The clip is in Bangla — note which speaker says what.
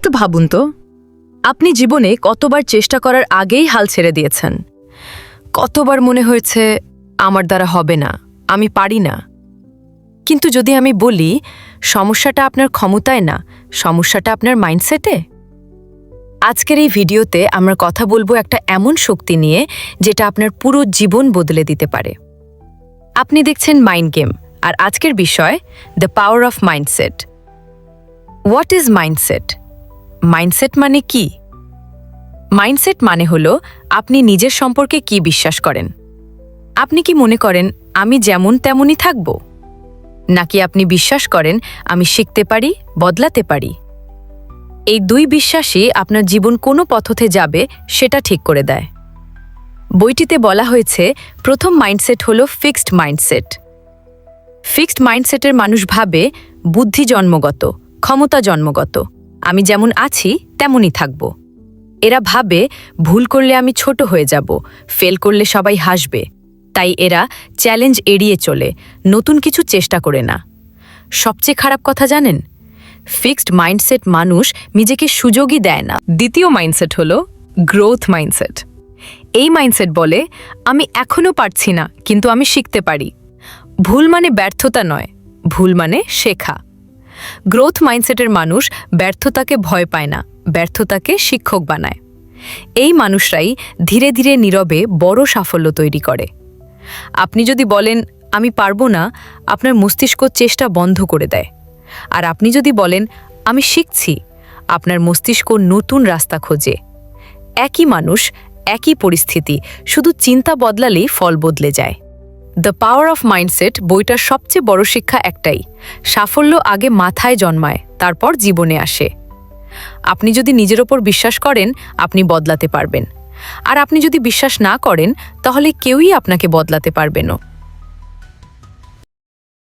Speaker 1: একটু ভাবুন তো, আপনি জীবনে কতবার চেষ্টা করার আগেই হাল ছেড়ে দিয়েছেন? কতবার মনে হয়েছে আমার দ্বারা হবে না, আমি পারি না। কিন্তু যদি আমি বলি সমস্যাটা আপনার ক্ষমতায় না, সমস্যাটা আপনার মাইন্ডসেটে। আজকের এই ভিডিওতে আমরা কথা বলবো একটা এমন শক্তি নিয়ে যেটা আপনার পুরো জীবন বদলে দিতে পারে। আপনি দেখছেন মাইন্ড গেম, আর আজকের বিষয় the power of mindset. What is mindset? Mindset মানে কি? মাইন্ডসেট মানে হলো আপনি নিজের সম্পর্কে কি বিশ্বাস করেন। আপনি কি মনে করেন আমি যেমন তেমনই থাকব, নাকি আপনি বিশ্বাস করেন আমি শিখতে পারি, বদলাতে পারি? এই দুই বিশ্বাসই আপনার জীবন কোনো পথে যাবে সেটা ঠিক করে দেয়। বইটিতে বলা হয়েছে প্রথম মাইন্ডসেট হলো ফিক্সড মাইন্ডসেট। ফিক্সড মাইন্ডসেটের মানুষ ভাবে বুদ্ধি জন্মগত, ক্ষমতা জন্মগত, আমি যেমন আছি তেমনই থাকব। এরা ভাবে ভুল করলে আমি ছোট হয়ে যাব, ফেল করলে সবাই হাসবে, তাই এরা চ্যালেঞ্জ এড়িয়ে চলে, নতুন কিছু চেষ্টা করে না। সবচেয়ে খারাপ কথা জানেন, ফিক্সড মাইন্ডসেট মানুষ নিজেকে সুযোগই দেয় না। দ্বিতীয় মাইন্ডসেট হলো গ্রোথ মাইন্ডসেট। এই মাইন্ডসেট বলে আমি এখনো পারছি না, কিন্তু আমি শিখতে পারি। ভুল মানে ব্যর্থতা নয়, ভুল মানে শেখা। গ্রোথ মাইন্ডসেটের মানুষ ব্যর্থতাকে ভয় পায় না, ব্যর্থতাকে শিক্ষক বানায়। এই মানুষরাই ধীরে ধীরে নীরবে বড় সাফল্য তৈরি করে। আপনি যদি বলেন আমি পারবো না, আপনার মস্তিষ্ক চেষ্টা বন্ধ করে দেয়। আর আপনি যদি বলেন আমি শিখছি, আপনার মস্তিষ্ক নতুন রাস্তা খোঁজে। একই মানুষ, একই পরিস্থিতি, শুধু চিন্তা বদলালেই ফল বদলে যায়। দ্য পাওয়ার অফ মাইন্ডসেট বইটার সবচেয়ে বড় শিক্ষা একটাই, সাফল্য আগে মাথায় জন্মায়, তারপর জীবনে আসে। আপনি যদি নিজের ওপর বিশ্বাস করেন আপনি বদলাতে পারবেন, আর আপনি যদি বিশ্বাস না করেন তাহলে কেউই আপনাকে বদলাতে পারবে না।